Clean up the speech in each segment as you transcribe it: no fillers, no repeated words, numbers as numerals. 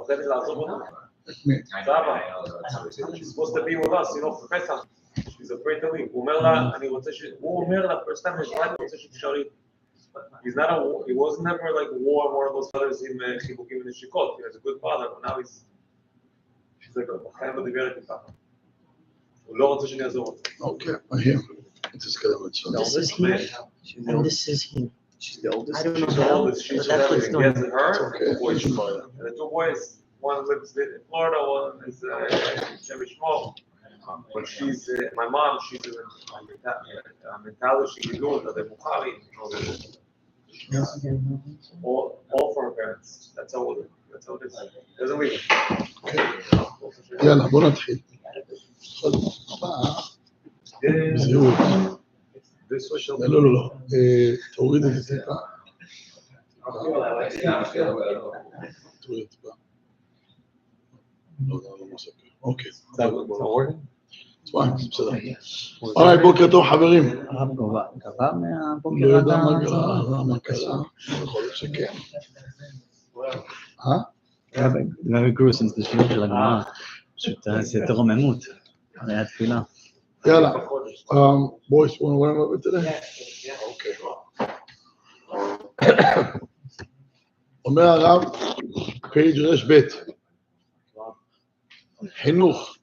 חותמת לעזוב אותה. סבא, she's supposed to be with us, for Pesach. She's afraid to leave. הוא אומר לה, first time in his life, אני רוצה שתשארי. He wasn't never like war, one of those fathers עם חיבוקים ונשיקות. He was a good father, but now she's like, בחיים לא דיבר איתי ככה. הוא לא רוצה שאני אעזור אותה. Okay, I hear. This is him, and this is him. She's the oldest. I don't know She's the oldest. She's everything. He has her, and the two boys. One lives in Florida, one is Jewish Musar. But she's my mom. She's a mentality. She can do it. The Bukhari. All for her parents. That's how it is. Doesn't leave. יאללה, בוא נתחיל. בזהירות. לא. תוריד את זה טיפה. תוריד טיפה. לא מספר. אוקיי. בסדר. אולי, בוקר טוב חברים. הרב גבה מהבוקר לא יודע מה קרה. יכול להיות שכן. Very gruesome, זה שיעור של הגמרא. פשוט זה תרוממות. הרי התפילה. יאללה. Boys, want to learn about it today? Okay. אומר הרב, פייג' רש ב' חינוך.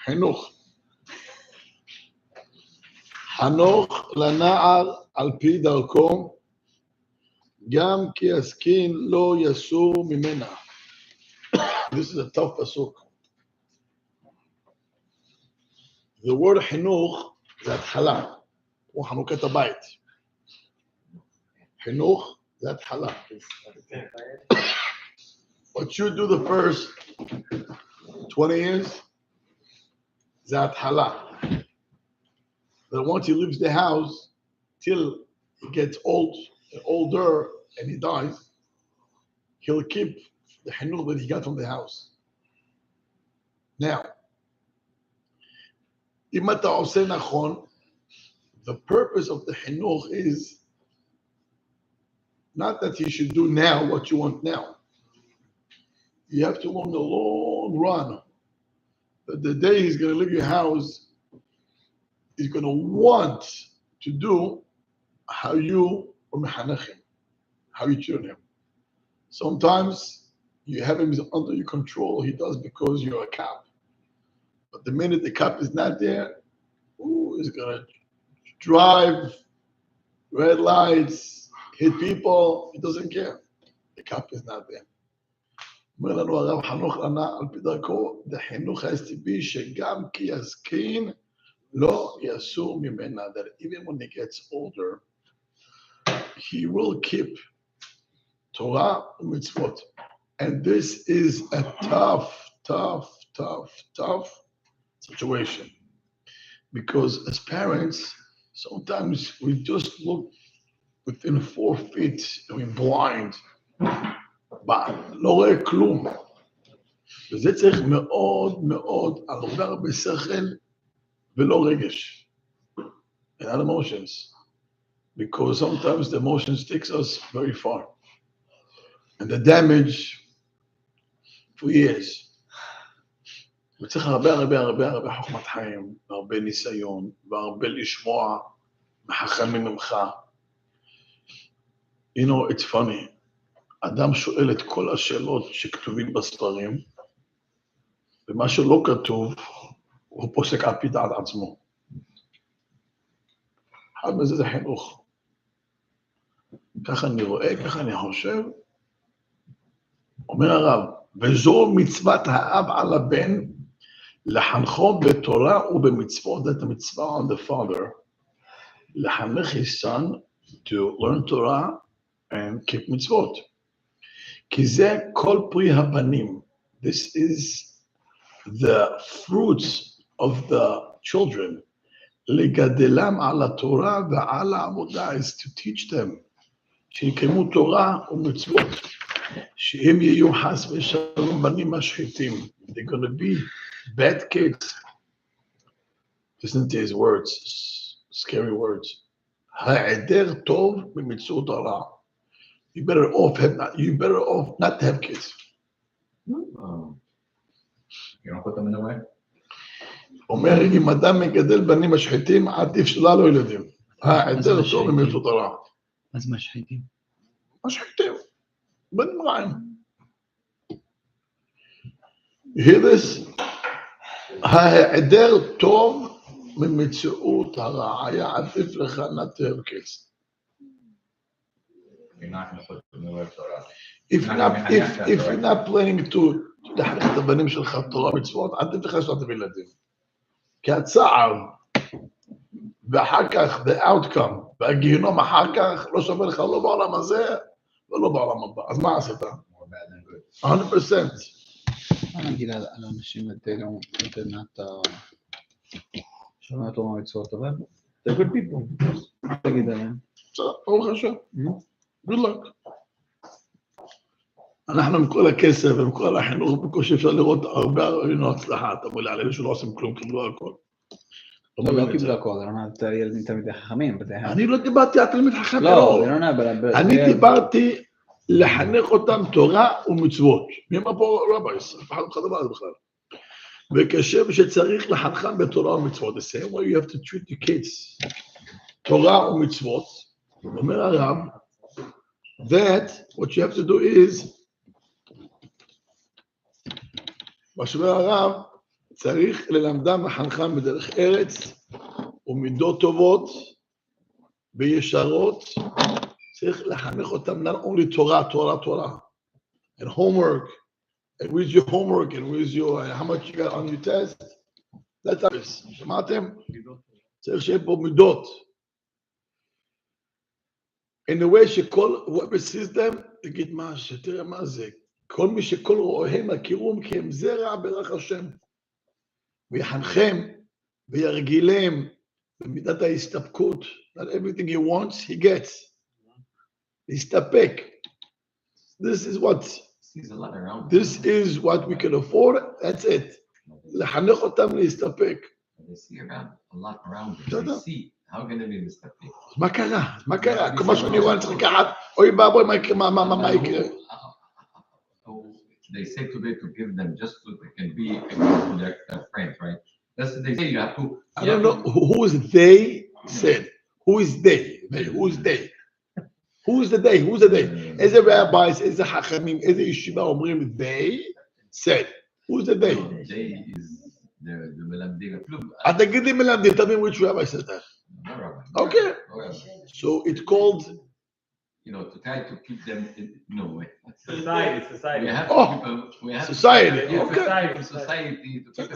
חינוך. חנוך לנער על פי דרכו, גם כי הסכין לא יסור ממנה. This is a tough pasuk. The word חינוך זה התחלה. כמו חנוכת הבית. חינוך זה התחלה. What you do the first 20 years, זה התחלה. But once he leaves the house, till he gets older and he dies, he'll keep the chinuch that he got from the house. Now, אם אתה עושה נכון, the purpose of the chinuch is not that you should do now what you want now. You have to learn the long run. That the day he's going to leave your house, he's going to want to do how you mechanech, how you tune him. Sometimes you have him under your control. He does because you're a cop. But the minute the cop is not there, he's going to drive, red lights, hit people. He doesn't care. The cop is not there. אומר לנו הרב חנוך לנה על פי דרכו, the חינוך has to be שגם כי יזקין לא יסור ממנה, that even when he gets older, he will keep Torah and mitzvot. And this is a tough situation. Because as parents, sometimes we just look within 4 feet and we're blind. לא רואה כלום. וזה צריך מאוד הרבה שכל ולא רגש. And not emotions. Because sometimes the emotions takes us very far. And the damage for years. וצריך הרבה חוכמת חיים, והרבה ניסיון, והרבה לשמוע מחכמים ממך. You know, it's funny. אדם שואל את כל השאלות שכתובים בספרים, ומה שלא כתוב, הוא פוסק על פי דעת עצמו. אחד מזה זה חינוך. ככה אני רואה, ככה אני חושב. אומר הרב, וזו מצוות האב על הבן, לחנכו בתורה ובמצוות, that the mitzvah on the father, לחנך his son to learn Torah and keep mitzvot. כי זה כל פרי הבנים. This is the fruits of the children. לגדלם על התורה ועל העבודה is to teach them. שיקיימו תורה ומצוות. שהם יהיו חס ושלום בנים משחיתים. They're going to be bad kids. Listen to his words, scary words. העדר טוב ממציאות הרע. You better off not to have kids. You don't put them in the way? אומר, אם אדם מגדל בנים משחיתים, עדיף שלה לו ילדים. העדר טוב ממציאות הרע. אז משחיתים. משחיתים. בנים רעים. hear this? העדר טוב ממציאות הרע. היה עדיף לך not to have kids. You're not going to put them in the way of Torah. If you're not planning to לחנך את הבנים שלך תורה מצוות, עדיף לך שאתה תביא ילדים. כי הצער, ואחר כך, the outcome, והגיהנום אחר כך, לא שווה לך לא בעולם הזה, ולא בעולם הבא. אז מה עשית? 100%. מה נגיד על אנשים שומע תורה מצוות, אבל they're good people. מה תגיד עליהם? בסדר, ברוך השם. good luck. אנחנו עם כל הכסף ועם כל החינוך, בקושי אפשר לראות הרבה הצלחה. אתה אומר לי, על אלה שלא עושים כלום, קיבלו הכל. לא קיבלו הכל, זה ילדים תלמידי חכמים. אני לא דיברתי על תלמיד חכם. לא, אני דיברתי לחנך אותם תורה ומצוות. מי אמר פה רבייס? אף אחד לא חדבר על זה בכלל. וכשם שצריך לחנכם בתורה ומצוות, the same way you have to treat your kids. תורה ומצוות, אומר הרב, that what you have to do is, מה שאומר הרב, צריך ללמדם לחנכם בדרך ארץ ומידות טובות וישרות, צריך לחנך אותם not only תורה, and homework, and with your homework, and with your, how much you got on your test, that's us. שמעתם? צריך שיהיה פה מידות. In the way שכל, whoever sees them, תגיד מה, שתראה מה זה. כל מי שכל רואיהם הכירום כי הם זרע ברך השם. ויחנכם וירגילם במידת ההסתפקות. Not everything he wants, he gets. להסתפק. This is what we can afford, that's it. לחנך אותם להסתפק. They see around a lot around them. They see. How can they be מסתפקים? מה קרה? מה קרה? כמו שאני רואה, אני צריך לקחת, אוי באבוי, מה יקרה? They say today to give them just so they can be to their friends, right? That's what they say. You have to. I don't know who is they said. Who is they? Who is they? Who is the they? Who's the they? איזה rabbis, איזה חכמים, איזה ישיבה אומרים they said. Who's the they? They is the מלמדים. אז תגיד לי מלמדים, tell me which rabbi said that. Okay. So it's called, to try to keep them society. We have Oh, to keep them, we have society. To, Okay. society to keep them.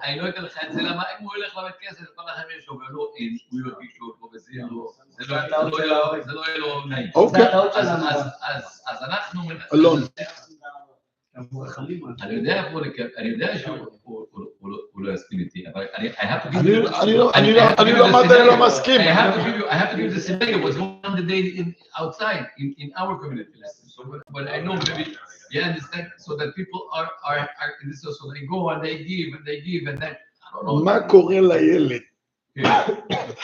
אני לא אתן לך את זה, למה אם הוא ילך לבית כנסת, כל החברים שלו, ולא אין, הוא ירגיש לו פה וזה לא יהיה לו נעים. אוקיי. אז אנחנו... אלון. אני יודע שהוא לא יסכים איתי, אבל אני לא מסכים. I have to give the scenario was one the day outside in our community. So when I know maybe you understand, so that people are in this, so they go and they give and then I don't know. מה קורה לילד?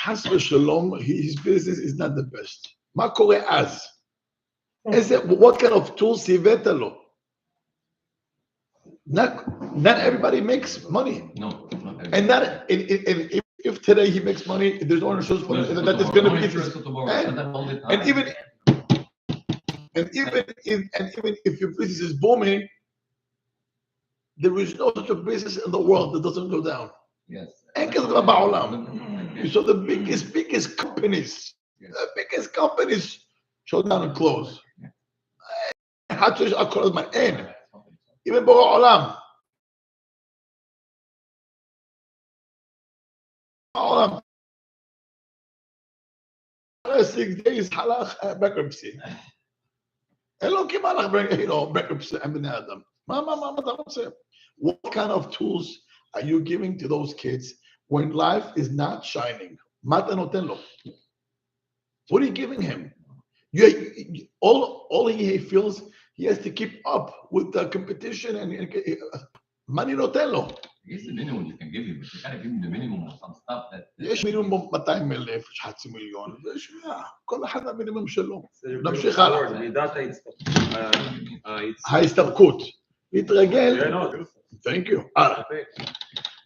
חס ושלום, his business is not the best. מה קורה אז? What kind of tools הבאת לו? Not everybody makes money. No. And not if today he makes money, there's no insurance for it, that is going to be and even if your business is booming, there is no such a business in the world that doesn't go down. Yes. So the biggest companies shut down and close. Even בורא עולם. העולם. 6 days הלך bankruptcy. אין לו כמעט הלך bankruptcy עם בני אדם. מה אתה רוצה? What kind of tools are you giving to those kids when life is not shining? מה אתה נותן לו? What are you giving him? All he feels he has to keep up with the competition and מה אני נותן לו? Here's the minimum you can give him, but you gotta give him the minimum of some stuff that... יש מינימום 200,000, יש חצי מיליון, ויש 100, כל אחד המינימום שלו. נמשיך הלאה. מידת ההסתפקות. להתרגל. Thank you. הלאה.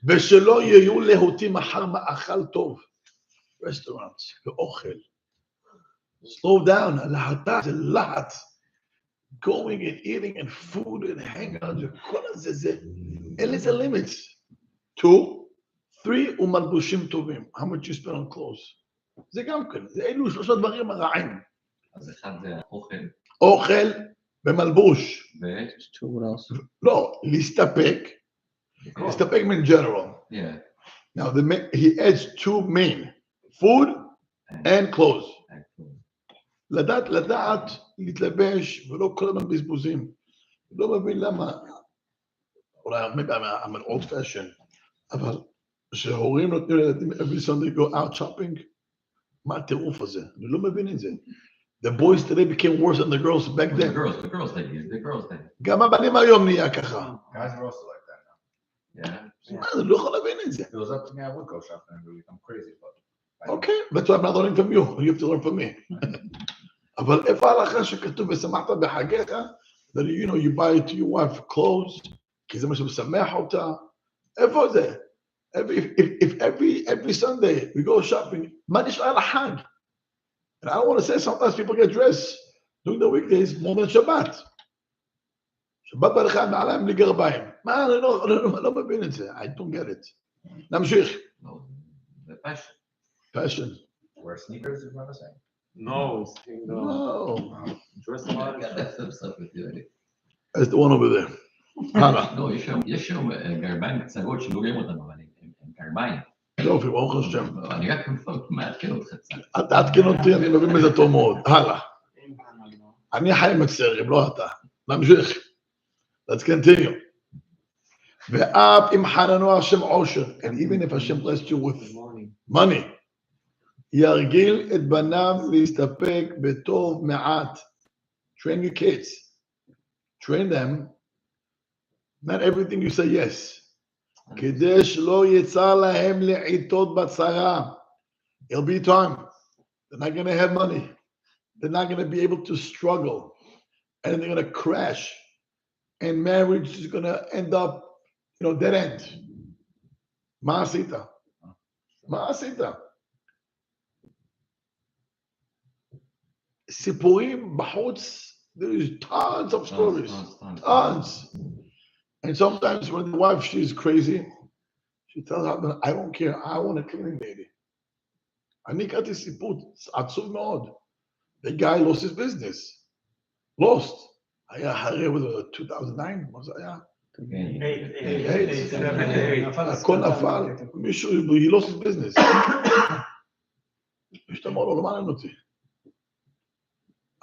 ושלא יהיו להוטים אחר מאכל טוב. רסטורנטס ואוכל. Slow down, להטה זה להט. Going and eating and food and hanging out, כל הזה זה, אין לזה limits. 2, 3, ומלבושים טובים. How much you spend on clothes? זה גם כן, זה אלו 3 דברים הרעים. אז אחד זה אוכל. אוכל ומלבוש. לא, להסתפק. להסתפק in general. Yeah. Now he adds 2 main, food and clothes. לדעת להתלבש ולא כל הזמן בזבוזים. לא מבין למה, אולי I'm an old fashioned, אבל שהורים נותנים לילדים every Sunday go out shopping, מה הטירוף הזה? אני לא מבין את זה. The boys today became worse than the girls back then. The girls then. גם הבנים היום נהיה ככה. Guys are also like that now. Yeah. אני לא יכול להבין את זה. If it was up to me, I would go shopping and become crazy. Okay, that's why I'm not learning from you. You have to learn from me. אבל איפה ההלכה שכתוב ושמחת בחגיך, that you buy to your wife clothes, כי זה מה שמשמח אותה, איפה זה? If every Sunday we go shopping, מה נשאר לחג? And I don't want to say sometimes people get dressed during the weekdays more than Shabbat. שבת ברכה מעליים בלי גרביים. מה, אני לא מבין את זה. I don't get it. נמשיך. The fashion. Fashion. Wear sneakers is what I'm saying. No. Dress a lot. That's the one over there. הלאה. לא, יש שם גרביים קצרות שלא רואים אותם, אבל הם גרביים. יופי, ברוך השם. אני רק מעדכן אותך קצת. אל תעדכן אותי, אני מבין בזה טוב מאוד. הלאה. אני חי עם הצערים, לא אתה. נמשיך. Let's continue. ואף אם חננו השם עושר, and even if Hashem blessed you with money, ירגיל את בניו להסתפק בטוב מעט. Train your kids. Train them. Not everything you say yes. כדי שלא יצא להם לעיתות בצרה. It'll be time. They're not going to have money. They're not going to be able to struggle. And they're going to crash. And marriage is going to end up, dead end. מה עשית? מה עשית? סיפורים בחוץ, there's tons of stories. Tons. And sometimes when the wife, she's crazy, she tells her husband, I don't care, I want a cleaning lady. אני קראתי סיפור עצוב מאוד. The guy lost his business. Lost. היה אחרי, was it 2009? מה זה היה? 8. הכל נפל. מישהו, he lost his business. אשת אמר לו, לא מעניין אותי.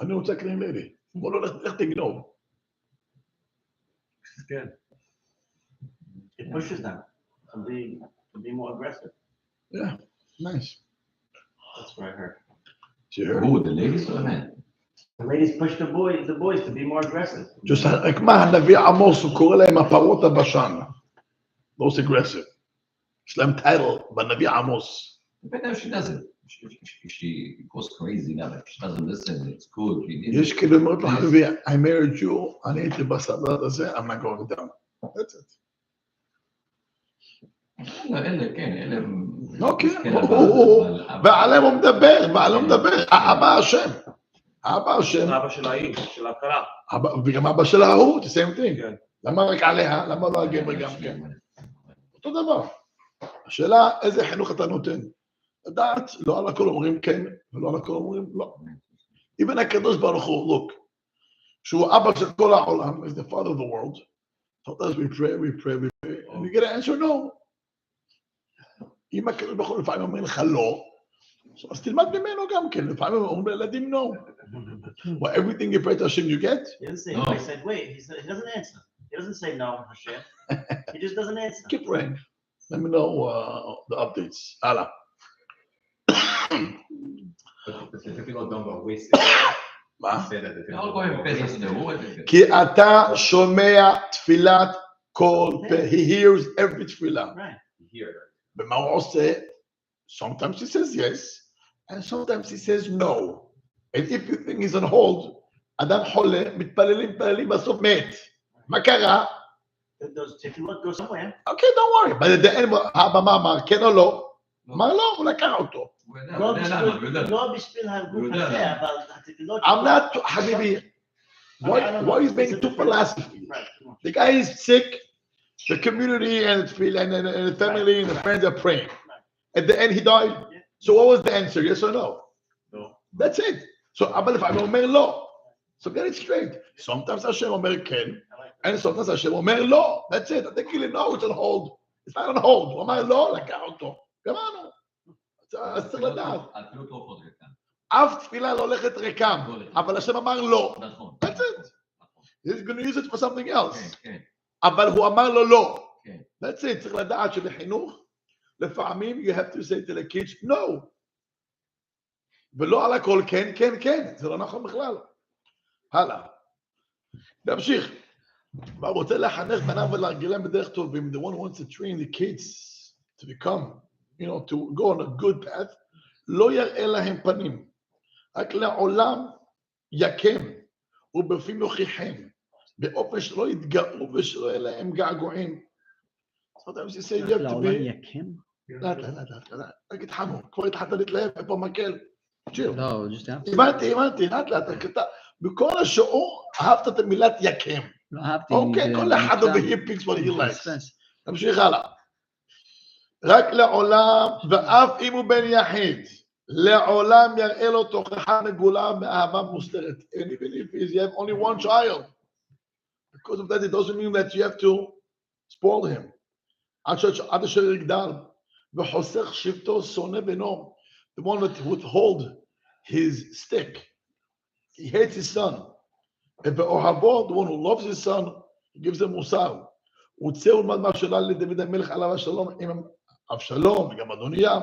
אני רוצה cleaning lady. אמר לו, לך תגנוב. כן. It pushes them to be more aggressive. Yeah, nice. That's what I heard. Who, the ladies or the men? The ladies push the boys to be more aggressive. Just like מה הנביא עמוס הוא קורא להם הפרות הבשן. Most aggressive. יש להם title בנביא עמוס. But now she doesn't. She goes crazy now. She doesn't listen. It's good. יש כאילו אומרת לו, חביבי, I married you, אני הייתי בסדרת הזה, I'm not going down. That's it. אלה, כן, אלה... אוקיי, ועליהם הוא מדבר, אבא השם. אבא השם. אבא של האי, של ההתחלה. וגם אבא של ההוא, the same thing. למה רק עליה? למה לא הגבר גם כן? אותו דבר. השאלה, איזה חינוך אתה נותן? לדעת, לא על הכל אומרים כן, ולא על הכל אומרים לא. even הקדוש ברוך הוא, look, שהוא אבא של כל העולם, is the father of the world, sometimes we pray, and you get an answer no. אם הקדוש ברוך הוא לפעמים אומר לך לא, אז תלמד ממנו גם כן, לפעמים אומרים לילדים no. Well, everything you pray to Hashem you get? He doesn't say no. I said wait, he doesn't answer. He doesn't say no, Hashem. He just doesn't answer. Keep praying. Let me know the updates. הלאה. But the people don't go wasted. מה? לא כל כך פסח נאו. כי אתה שומע תפילת כל פה, he hears every תפילה. Right. Here. ומה הוא עושה? Sometimes he says yes, and sometimes he says no. And if you think he's on hold, אדם חולה, מתפללים, בסוף מת. מה קרה? Those tefillot go somewhere. Okay, don't worry. But at the end, הבמה אמר, כן או לא? אמר לא, הוא לקח אותו. לא בשביל הגוף הזה, אבל התפילות... I'm not, חביבי, why are you being too philosophy? The guy is sick, the community and the family and the friends are praying. At the end, he died. So what was the answer? Yes or no? No. That's it. So, אבל לפעמים אומר לא. So get it straight. Sometimes השם אומר כן, and sometimes השם אומר לא. That's it. אתה כאילו, no, it's on hold. It's not on hold. הוא אמר לא, לקח אותו. גמרנו. אז צריך לדעת. התפילות לא הולכות ריקם. אף תפילה לא הולכת ריקם, אבל השם אמר לא. נכון. That's it. He's going to use it for something else. כן. אבל הוא אמר לו לא. כן. That's it. צריך לדעת שבחינוך, לפעמים you have to say to the kids, no. ולא על הכל כן, כן, כן. זה לא נכון בכלל. הלאה. נמשיך. מה רוצה לחנך בניו ולהרגילם בדרך טובים, the one who wants to train the kids to become, to go on a good path, לא יראה להם פנים, רק לעולם יקם, ובפים יוכיחם, באופן שלא יתגאו ושלא יהיה להם געגועים. sometimes you say you have to לעולם be... יקם? לאט, רק התחלנו, כבר התחלת להתלהב, איפה מקל? צ'יר. לא, just have to. הבנתי, לאט, בכל השיעור אהבת את המילת יקם. לא אהבתי. אוקיי, כל אחד over here picks what he likes. נמשיך הלאה. רק לעולם, ואף אם הוא בן יחיד, לעולם יראה לו תוכחה מגולה מאהבה מוסתרת. And even if you have only one child, because of that it doesn't mean that you have to spoil him. עד אשר יגדל, וחוסך שבטו שונא בנו, the one that withhold his stick. He hates his son. And באוהבו, the one who loves his son, he gives him מוסר. וצא ולמד מהשאלה לדוד המלך עליו השלום עם אבשלום וגם אדוניה,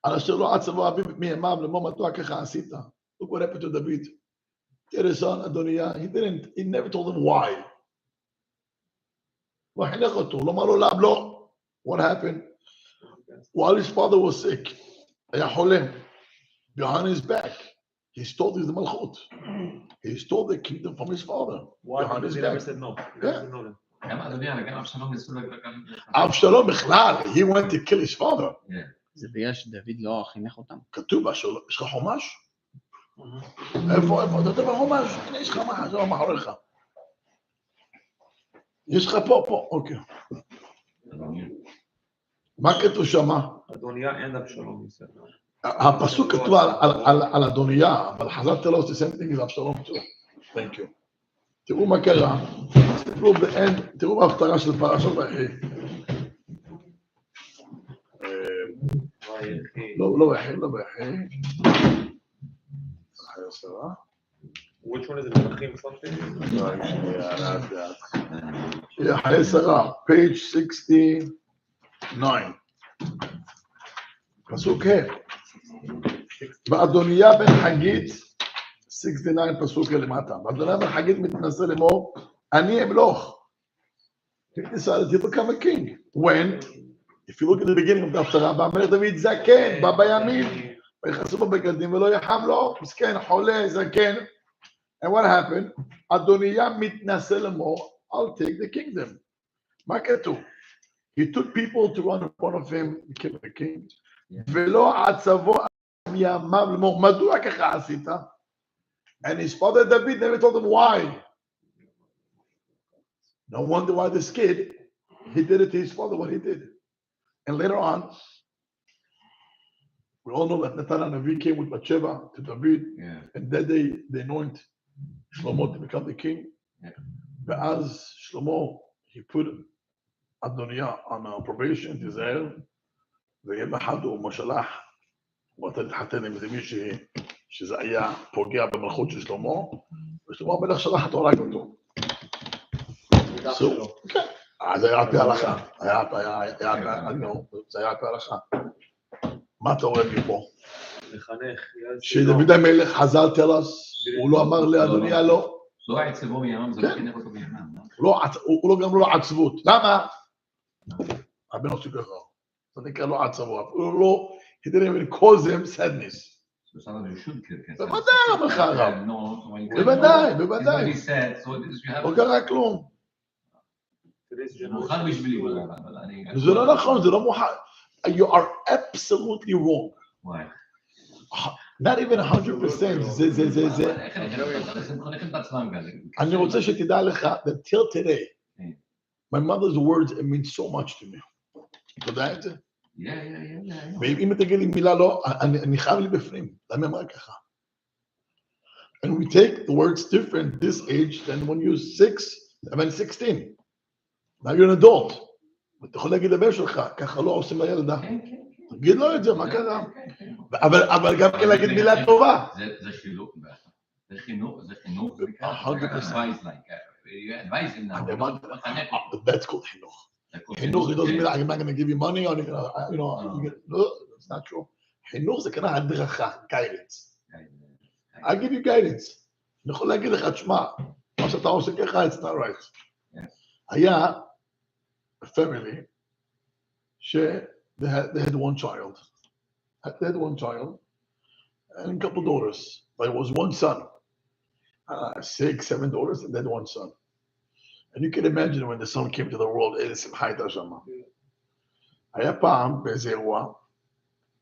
על אשר לא עצבו אביו מימיו לאמור מדוע ככה עשית. Look what happened to David. Dear son, אדוניה, he never told him why. לא חינך אותו, לא אמר לו למה לא. What happened? While his father was sick, היה חולה, behind his back, he stole his מלכות. He stole the kingdom from his father. Why? behind Because his he never back. said no. Yeah. גם אדוני, וגם אבשלום ניסו גם... אבשלום בכלל, he went to kill his father. זה בגלל שדוד לא חינך אותם. כתוב, יש לך חומש? איפה? אתה יודע בחומש? הנה, יש לך מה, זה לא מאחוריך. יש לך פה, אוקיי. מה כתוב שמה? אדוניה אין אבשלום ניסה. הפסוק כתוב על אדוניה, אבל חז"ל tell us the same thing as אבשלום too. Thank you. תראו מה קרה, תראו בהפטרה של פרשת ויחי. לא ויחי. Which one is it? מלכים something? חיי שרה, page 69. פסוק ה' ואדוניה בן חגית 69 פסוק למטה. ואדוניה בן חגית מתנסה לאמור, אני אמלוך. He decided to become a king. When, if you look at the beginning of the הפטרה, והמלך דוד זקן, בא בימים, ויחסו בו בגדים ולא יחם לו, מסכן, חולה, זקן. And what happened? אדוניה מתנסה לאמור, I'll take the kingdom. מה כתוב? He took people to run in front of him, became a king. ולא עצבו מימיו לאמור, מדוע ככה עשית? And his father David never told him why. No wonder why this kid, he did it to his father, what he did. And later on, we all know that Nathan Navi came with Bathsheba to David, and that day they anoint Shlomo to become the king. But as Shlomo, he put Adoniah on probation, תיזהר, ויום אחד הוא משלח, הוא רצה להתחתן עם איזה מישהי שזה היה פוגע במלכות של שלמה, ושלמה המלך שלח אותו רק אותו. אז היה על פי ההלכה, זה היה על פי ההלכה. מה אתה רואה מפה? לחנך. שדוד המלך חז"ל tell us, הוא לא אמר לאדוניה לא, לא העצבו מימם, זה לא חינך אותו מימם. הוא לא גם לא עצבות. למה? הבן עושה ככה. זה נקרא לא עצבות. הוא לא, he didn't even cause him sadness. בוודאי, אמרך הרב. בוודאי, בוודאי. לא קרה כלום. מוכן בשבילי. זה לא נכון, זה לא מוכן. You are absolutely wrong. וואי. Not even 100%. זה. אני רוצה שתדע לך, that till today, my mother's words, it means so much to me. אתה יודע את זה? ואם תגיד לי מילה לא, אני חייב לי בפנים. למה אמרה ככה? And we take the words different this age than when you're 16. Now you're an adult. אתה יכול להגיד לבן שלך, ככה לא עושים לילדה. תגיד לו את זה, מה קרה? אבל גם כן להגיד מילה טובה. זה חינוך. זה חינוך. 100%. That's called חינוך. חינוך, it doesn't mean I'm not going to give you money, or no, it's not true. חינוך זה כנראה הדרכה, guidance. I give you guidance. אני יכול להגיד לך, תשמע, מה שאתה עושה ככה, it's not right. היה a family they had one child. They had one child and a couple daughters. But it was one son. 6, 7 daughters and then one son. And you can imagine when the son came to the world, איזה שמחה הייתה שמה. היה פעם באיזה אירוע,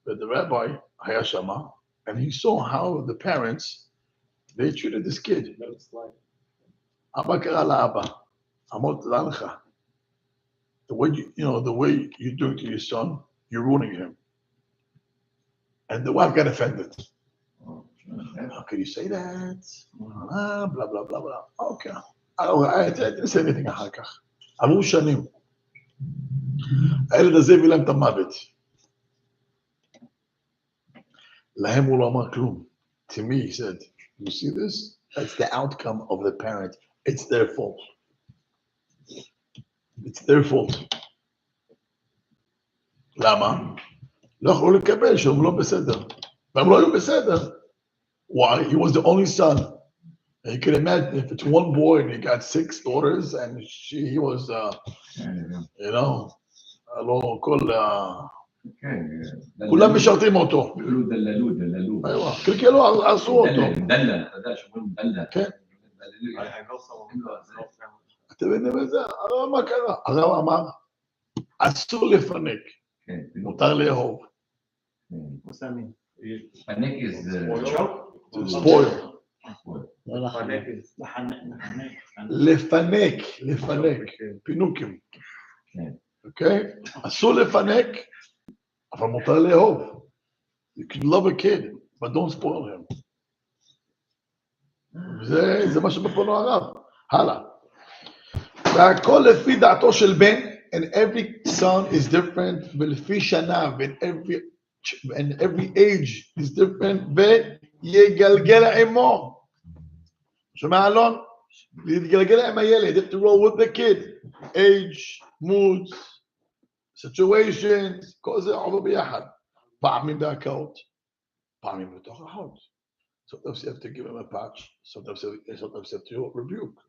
but the rabbi היה שמה, and he saw how the parents, they treated this kid. אבא קרא לאבא, אמר תדע לך, the way you're doing to your son, you're ruining him. And the wife got offended. How could you say that? Blah, blah, blah, blah. Okay. I didn't say anything אחר כך. עברו שנים. הילד הזה הביא להם את המוות. להם הוא לא אמר כלום. To me, he said, you see this? That's the outcome of the parent. It's their fault. It's their fault. למה? לא יכולו לקבל שהם לא בסדר. והם לא היו בסדר. Why? He was the only son. And you can imagine if it's one boy and he got 6 daughters and he was, לא כל... כולם משרתים אותו. דללו. קלקלו, עשו אותו. דלל, אתה יודע שאומרים דלל. כן. אתם יודעים את זה? הרב מה קרה? הרב אמר, אסור לפנק. מותר לאהוב. פנק is... spoil. לפנק, פינוקים. אוקיי? אסור לפנק, אבל מותר לאהוב. You can love a kid, but don't spoil him. זה מה שבפונו הרב. הלאה. והכל לפי דעתו של בן, and every son is different, ולפי שנה, and every age is different, ויגלגל עמו. שומע אלון? להתגלגל עם הילד, have to roll with the kid. age, moods, situations, כל זה עובר ביחד. פעמים בהקאות, פעמים בתוך החוד. Sometimes you have to give him a patch, sometimes you have to rebuke.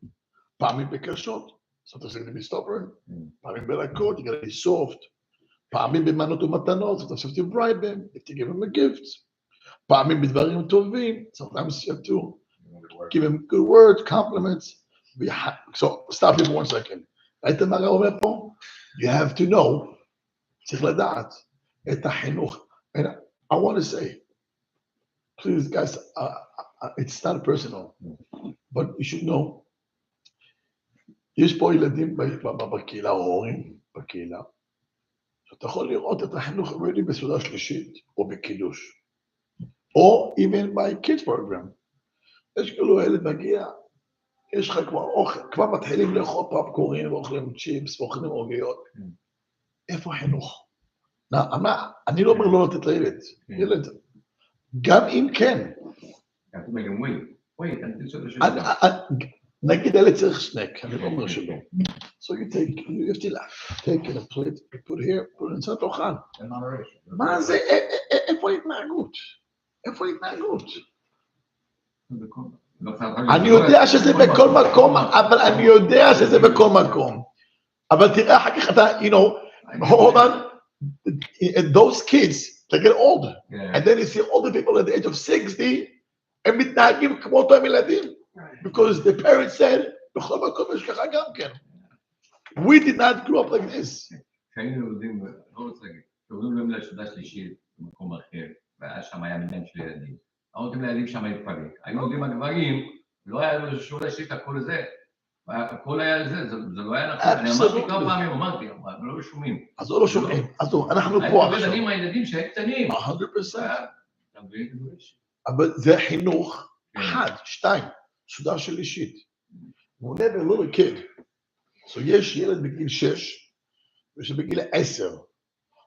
פעמים בקשות, sometimes you have to be stubborn. פעמים ברכות, you gotta be soft. פעמים במנות ומתנות, sometimes you have to bribe him, you have to give him a gift. פעמים בדברים טובים, sometimes you have to give him good words, compliments. So stop here for 1 second. ראית מה הרב אומר פה? You have to know, צריך לדעת את החינוך. And I want to say, please guys, it's not personal, but you should know, יש פה ילדים בקהילה, או הורים בקהילה, שאתה יכול לראות את החינוך really בסעודה שלישית, או בקידוש, או even by kids program. יש כאילו ילד מגיע, יש לך כבר אוכל, כבר מתחילים לאכול פופקורן, ואוכלים צ'יפס, ואוכלים עוגיות. איפה החינוך? אני לא אומר לא לתת לילד, ילד, גם אם כן. נגיד ילד צריך סנק, אני לא אומר שלא. So you have to take it a plate, put here, put it inside תאכל. מה זה, איפה ההתנהגות? איפה ההתנהגות? אני יודע שזה בכל מקום, אבל אני יודע שזה בכל מקום. אבל תראה אחר כך אתה, you know, hold on, those kids, they get old, and then you see older people at the age of 60, הם מתנהגים כמו אותם ילדים, because the parents said, בכל מקום יש ככה גם כן. We did not grow up like this. כשהיינו יורדים, לא רוצה להגיד, יורדים לשדה שלישית במקום אחר, והיה שם היה מניין של ילדים. אמרתם לילדים שם להתפלג. היו יורדים הגברים, לא היה לו שום להשליט הכל זה. הכל היה זה, זה לא היה נכון. אני אמרתי כמה פעמים, אמרתי, אבל לא שומעים. אז לא שומעים. אז אנחנו פה עכשיו. היינו הילדים שהיו קטנים. 100%. אבל זה חינוך, 1, 2, סעודה שלישית. When they're a little kid, so יש ילד בגיל 6, ויש בגיל 10.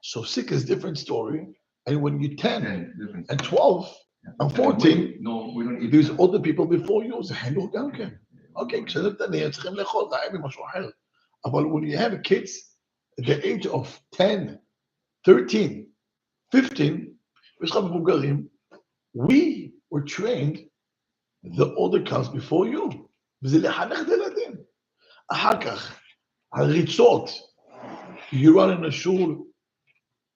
So 6 is a different story, and when you're 10 and 12 and 14, there's other people before you, זה חינוך גם כן. אוקיי, כשאתם קטנים צריכים לאכול, זה היה במשהו אחר. אבל when you have kids at the age of 10, 13, 15, ויש לך מבוגרים, we were trained the older comes before you. וזה לחנך את הילדים. אחר כך, הריצות, you run in a shul,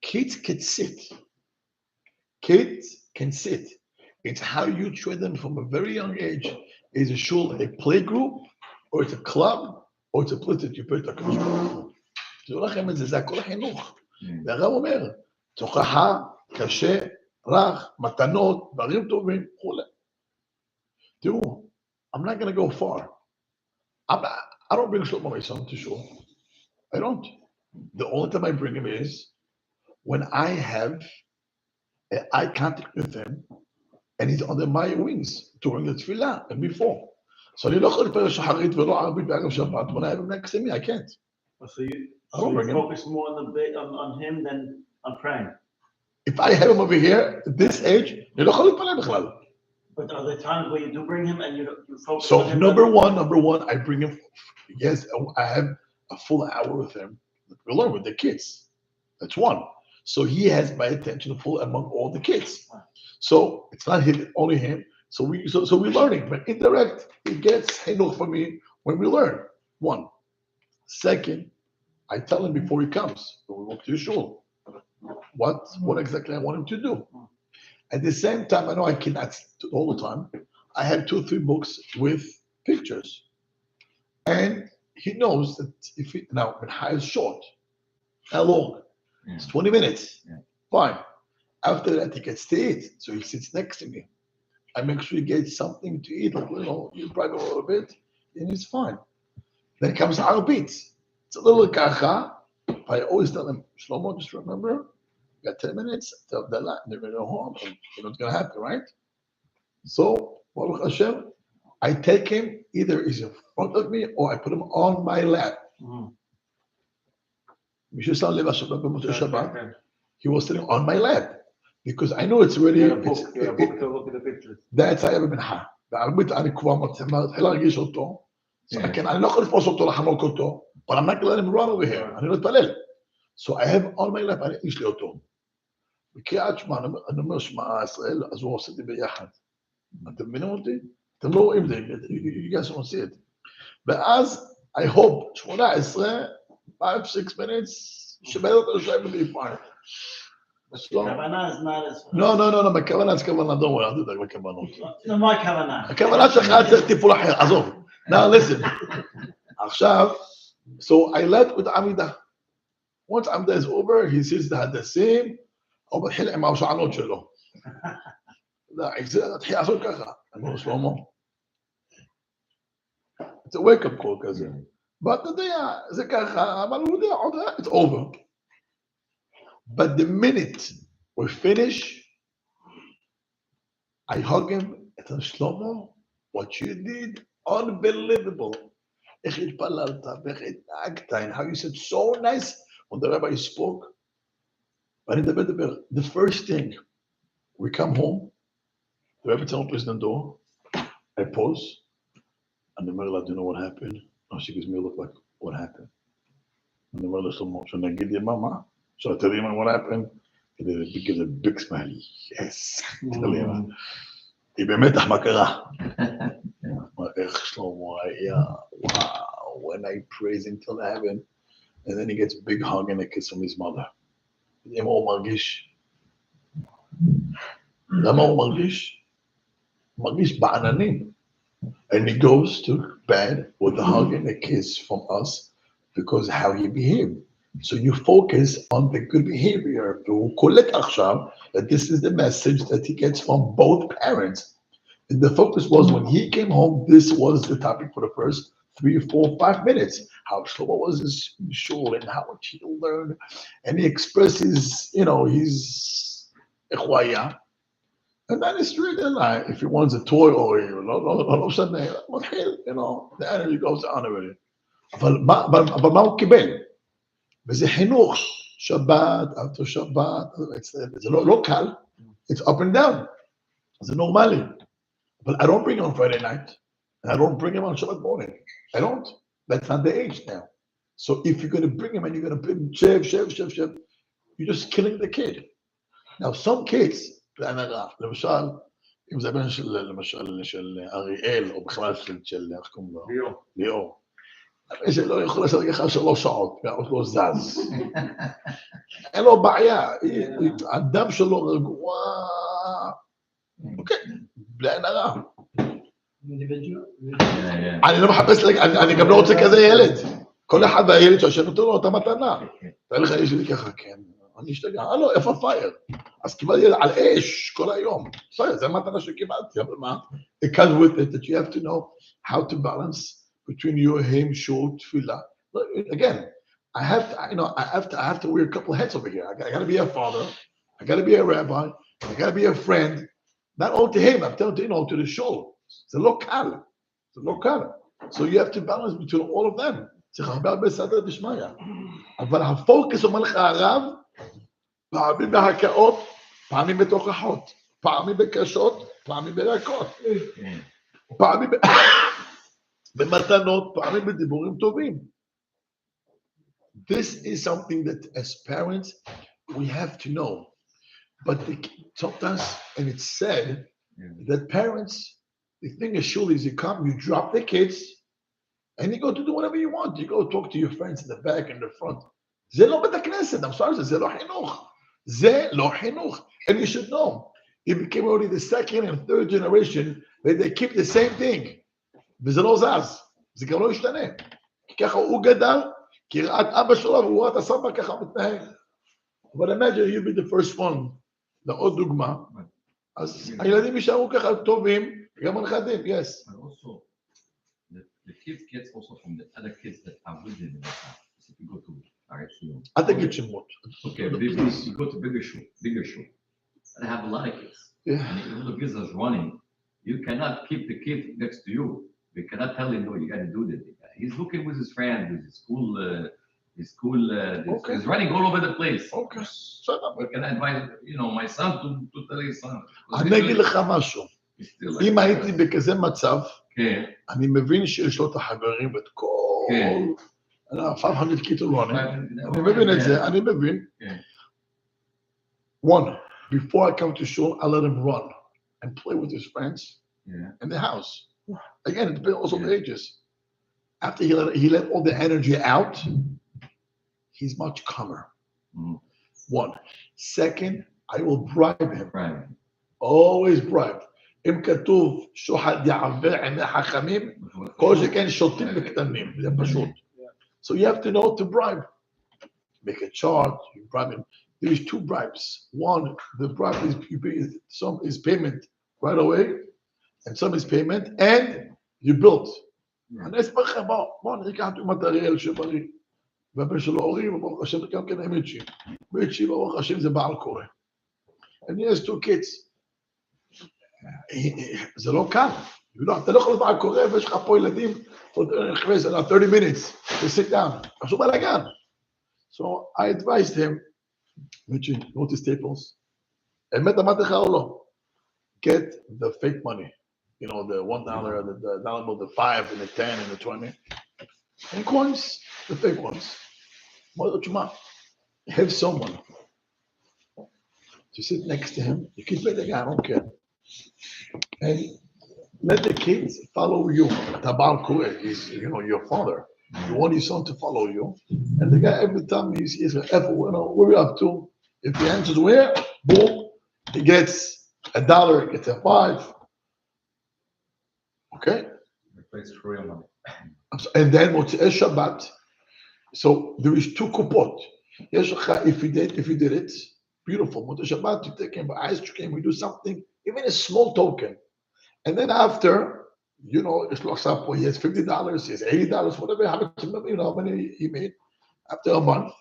kids can sit. Kids can sit. It's how you train them from a very young age. Is a shul a play group, or it's a club, or it's a place that you pay את הקדוש ברוך הוא. תראו לכם את זה, זה הכל החינוך. והרב אומר, תוכחה, קשה, רך, מתנות, דברים טובים, וכו'. תראו, I'm not going to go far. I don't bring Shlomo my son to shul. I don't. The only time I bring him is when I have an eye contact with him and he's under my wings during the tefillah and before. So אני לא יכול לפעול שחרית ולא ערבית בערב שבת, when I have him next to me, I can't. So you focus more on him than on praying? If I have him over here, at this age, אני לא יכול להתפלל בכלל. But are there times where you do bring him and you focus So on him? number one, I bring him, yes, I have a full hour with him. We learn with the kids. That's one. So he has my attention full among all the kids. So it's not him, only him. So we're learning, but indirect, it gets hinuch for me when we learn. One. Second, I tell him before he comes, when we walk to shul, what exactly I want him to do. At the same time, I know I cannot do it all the time. I have 2 or 3 books with pictures. And he knows that if he, now, Mincha is short, not long. It's 20 minutes. Fine. After that, he gets to eat. So he sits next to me. I make sure he gets something to eat, you bribe a little bit, and he's fine. Then comes Arbit. It's a little kacha. I always tell him, Shlomo, just remember, you got 10 minutes, tell the lot, they're going to go home, and you know what's going to happen, right? So, Baruch Hashem, I take him, either he's in front of me, or I put him on my lap. He was sitting on my lap, because I know it's already, that's how I have been ha. בערבית אני כבר מתחיל להרגיש אותו, אני לא יכול לפרוס אותו, לחנוק אותו, but I'm not going to let him run over here, אני לא אתפלל. So I have on my lap, יש לי אותו. בקריאת שמע, אני אומר שמע ישראל, אז הוא עושה את זה ביחד. אתם מבינים אותי? אתם לא רואים את זה, you guys don't see it. ואז, I hope, 18, 5-6 minutes, שבעלות השם be fine. הכוונה is not as... No, בכוונה זה כוונה, don't worry, אל תדאג בכוונות. No, מה הכוונה? הכוונה שלך צריך טיפול אחר, עזוב. Now listen. עכשיו, so I let with עמידה. Once עמידה is over, he sees the הדסים, הוא מתחיל עם השענות שלו. תתחיל לעשות ככה. אני אומר, שלמה. It's a wake-up call כזה. ואתה יודע, זה ככה, אבל הוא יודע, עוד it's over. But the minute we finish, I hug him and tell Shlomo, what you did, unbelievable. איך התפללת, ואיך התנהגת, and how you said so nice when the rabbi spoke. But in the first thing, we come home, the rabbi opens the door, I pause, and the Merla, do you know what happened? Oh, she gives me a look like, what happened? And the Merla, so nagid ya mama. So I tell him what happened. He gives a big smile. Yes. תell him. היא במתח מה קרה. Shlomo היה, wow, when I praise him till heaven, and then he gets a big hug and a kiss from his mother. למה הוא מרגיש? למה הוא מרגיש? הוא מרגיש בעננים. And he goes to bed with a hug and a kiss from us because how he behaved. So you focus on the good behavior. והוא קולט עכשיו that this is the message that he gets from both parents. And the focus was when he came home, this was the topic for the first 3, 4, 5 minutes. How Shlomo was his shul and how much he learned. And he expressed his, his ikhwaya. And then it's really like, if he wants a toy or all of a sudden, the energy goes down already. אבל מה הוא קיבל? וזה חינוך. שבת, after שבת, זה לא קל. It's up and down. זה נורמלי. But I don't bring him on Friday night. And I don't bring him on Shabbat morning. I don't. That's not the age now. So if you're going to bring him and you're going to put him, shev, you're just killing the kid. Now some kids, למשל, אם זה בן של אריאל, או בכלל של איך קוראים לו? ליאור. שלא יכול לעשות ככה 3 שעות, והאות לא זז. אין לו בעיה, הדם שלו רגוע. אוקיי, בלי עין הרע. אני לא מחפש, אני גם לא רוצה כזה ילד. כל אחד והילד שהשם נותן לו אותה מתנה. תראה לך יש לי ככה, כן, אני אשתגע, לא, איפה פייר? אז קיבלתי ילד על אש כל היום. פייר, זה המתנה שקיבלתי, אבל מה? It comes with it that you have to know how to balance between you and him, shul, tefillah. Again, I have to wear a couple of hats over here. I got to be a father. I got to be a rabbi. I got to be a friend. Not only to him, I'm telling you, to the shul. It's a local. So you have to balance between all of them. צריך הרבה סדר דשמיא. אבל הפוקוס אומר לך הרב, פעמים בהקאות, פעמים בתוכחות, פעמים בקשות, פעמים ברכות, פעמים במתנות, פעמים בדיבורים טובים. This is something that as parents, we have to know. But sometimes, and it's said, that parents, the thing is surely is you come, you drop the kids, and you go to do whatever you want. You go talk to your friends in the back and the front. זה לא בית הכנסת, I'm sorry, זה לא חינוך. זה לא חינוך. And you should know, it became already the second and third generation that they keep the same thing. וזה לא זז. זה גם לא ישתנה. כי ככה הוא גדל, כי ראה את אבא שלו והוא ראה את הסבא ככה מתנהג. But imagine you'll be the first one. לעוד דוגמה. אז הילדים יישארו ככה טובים, גם הנכדים, yes. The kids get also from the other kids that are with them in the house. If you go to Arashio. I think it's שמות. Okay, you go to bigger shul. They have a lot of kids. Yeah. And if the kids are running, you cannot keep the kid next to you. You cannot tell him, no, you got to do that. He's looking with his friends, with his school. Okay. He's running all over the place. Okay. What can I advise, my son to tell his son? אני אגיד לך משהו. אם הייתי בכזה מצב, אני מבין שיש לו את החברים ואת כל... 500 כיתות running. אני מבין את זה, אני מבין. One, before I come to shul, I let him run and play with his friends in the house. Again, it depends also on the ages. After he let all the energy out, he's much calmer. One. Second, I will bribe him. Always bribe. אם כתוב שוחד יעבר עיני חכמים, כל שכן שותים בקטנים, זה פשוט. So you have to know to bribe. Make a chart, you bribe him. There's 2 bribes. One, the bribe is some is payment right away, and some is payment, and you built. אני אספר לך, בוא נראה את אריאל שבריא. והבן שלו אורי, וברוך השם, גם כן מיצ'י. מיצ'י, ברוך השם, זה בעל קורא. And he has 2 kids. זה לא קל. אתה לא יכול לדעת קורא, ויש לך פה ילדים, 30 minutes, to sit down. עשו בלגן. So I advised him, מיצ'י, go to Staples. אמת אמרתי לך או לא? Get the fake money. The $1, the dollar bill, the 5 and the 10 and the 20. And coins, the fake ones. Have someone to sit next to him. You can play the guy, I don't care. And let the kids follow you. Tabal Kure, he's, your father. You want your son to follow you. And the guy, every time he's an effort, where are we up to? If he answers where, boom, he gets $1, he gets a 5. Okay? Replace real money. And then Motzei Shabbat. So there is 2 kupot. If you did it, beautiful. Motzei Shabbat, you take him ice cream, we do something, even a small token. And then after, it's looks up, he has $50, he has $80, whatever, how many he made. After a month,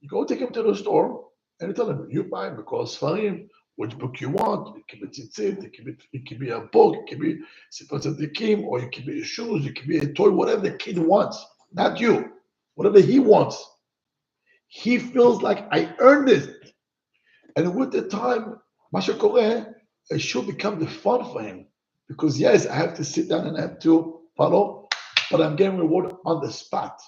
you go take him to the store and you tell him, you buy him because Farim, which book you want. It can be tzitzit, it can be a book, it can be Sefer Tzadikim, or it can be shoes, it can be a toy, whatever the kid wants, not you. Whatever he wants. He feels like I earned it. And with the time, Masha Koreh, it should become the fun for him. Because yes, I have to sit down and I have to follow, but I'm getting rewarded on the spot.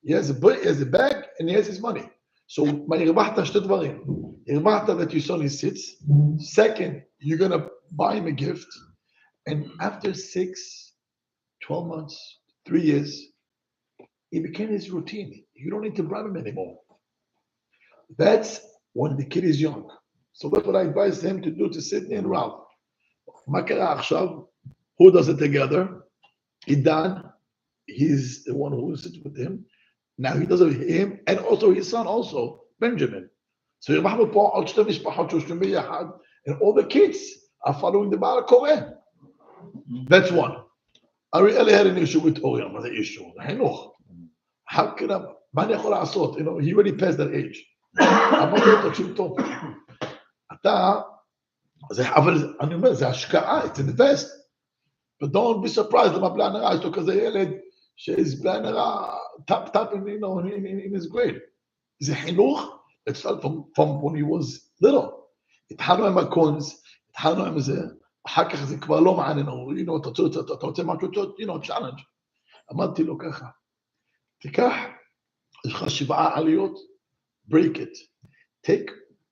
He has a bag and he has his money. So, הרווחת שתי דברים. הרווחת that your son sits. Second, you're going to buy him a gift. And after 6, 12 months, 3 years, it became his routine. You don't need to bribe him anymore. That's when the kid is young. So that's what I advise him to do, to sit and Ralph. מה קרה עכשיו? Who does it together? Idan, he's the one who sits with him. Now he does it with him and also his son, also Benjamin. So and all the kids are following the Baal Koreh. That's one. Ari Eli had an issue with Orion, was an issue. How can I? He already passed that age. אני אומר, זה השקעה, it's invest. But don't be surprised למה בלי הנראה, יש לו כזה ילד שיש בלי הנראה, top in his grade. זה חינוך, it started from when he was little. התחלנו עם הקונס, התחלנו עם זה, אחר כך זה כבר לא מעניין, אתה רוצה משהו, challenge. אמרתי לו ככה, תיקח, יש לך 7 עליות, break it.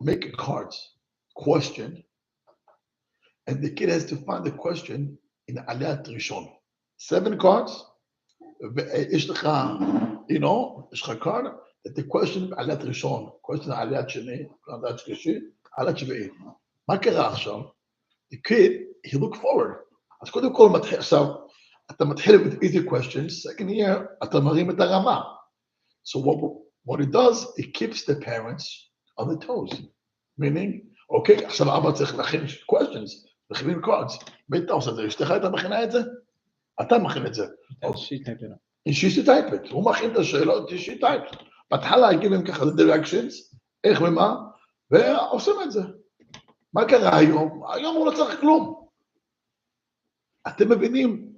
Make a card, question, and the kid has to find the question in Aliyat Rishon. 7 cards. יש לך, יש לך card that the question Aliyat Rishon, question Aliyat Sheni, Aliyat Shlishi, Aliyat Shvi'i. מה קרה עכשיו? The kid, he look forward. אז קודם כל מתחיל עכשיו, אתה מתחיל with easy questions. Second year, אתה מרים את הרמה. So what it does, it keeps the parents on the toes. Meaning, okay, עכשיו אבא צריך להכין questions. מכינים cards. מי אתה עושה את זה? אשתך הייתה מכינה את זה? אתה מכין את זה. she type it. הוא מכין את השאלות, she type. בהתחלה הגיבים ככה, the directions, איך ומה, ועושים את זה. מה קרה היום? היום הוא לא צריך כלום. אתם מבינים?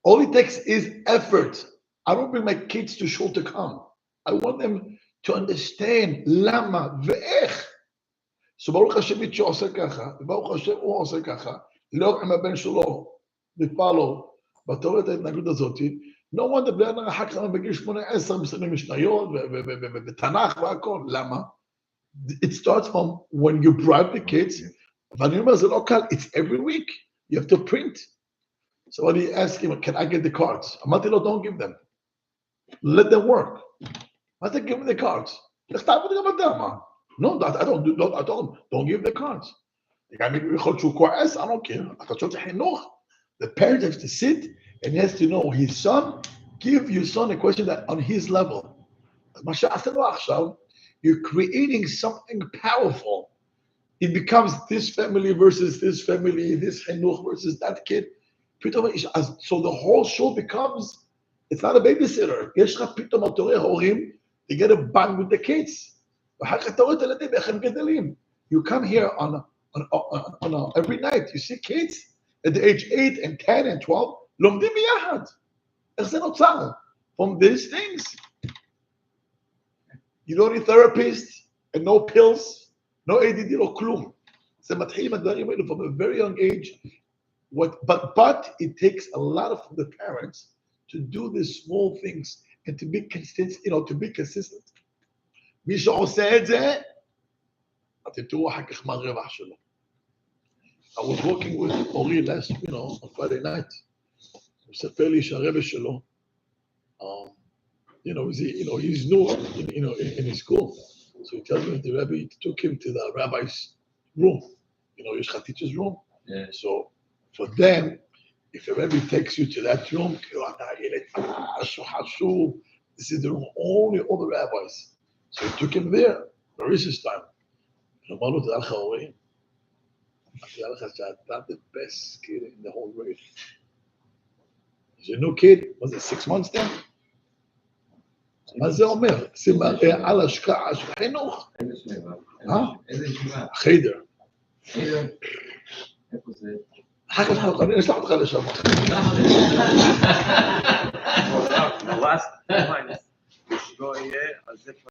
All it takes is effort. I don't bring my kids to shul to come. I want them to understand למה ואיך. So ברוך השם מישהו עושה ככה, וברוך השם הוא עושה ככה, לא עם הבן שלו, לפעלו, בתורת ההתנגדות הזאת, no wonder בלי הנראה אחר כך בגיל 18 מסתכלים משניות ותנ"ך והכל, למה? It starts from when you bribe the kids, ואני אומר זה לא קל, it's every week, you have to print. So when he asked him, can I get the cards? אמרתי לו, don't give them, let them work. מה זה give me the cards? לך תעבוד גם אתה, מה? No, I don't give the cards. The guy maybe יכול שהוא כועס, I don't care. אתה שואל חינוך. The parent has to sit and he has to know his son, give your son a question that on his level. מה שעשינו עכשיו, you're creating something powerful. It becomes this family versus this family, this חינוך versus that kid. So the whole show becomes, it's not a babysitter. יש לך פתאום אתה הורים, they get a bond with the kids. You come here on every night, you see kids at the age 8 and 10 and 12, לומדים ביחד. איך זה נוצר? From these things. You don't need therapists and no pills, no ADD, no כלום. זה מתחיל עם הדברים האלו from a very young age. But it takes a lot of the parents to do these small things and to be consistent, to be consistent. מי שעושה את זה, אתם תראו אחר כך מה הרווח שלו. I was working with Ori last, on Friday night. הוא ספר לי שהרבא שלו, he's new, in his school. So he tells me the Rebbe took him to the rabbi's room. His teacher's room. Yeah. So for them, if a Rebbe takes you to that room, this is the room only all the rabbis. So he took him there. Where is his time? And אמר לו, תדע לך אורי, תדע לך שאתה the best kid in the whole grade. He's a new kid, was it 6 months then? מה זה אומר? זה מראה על השקעה של חינוך. איזה ישיבה? חיידר. איפה זה? אחר כך אני אשלח אותך לשם. The last time, יהיה על זה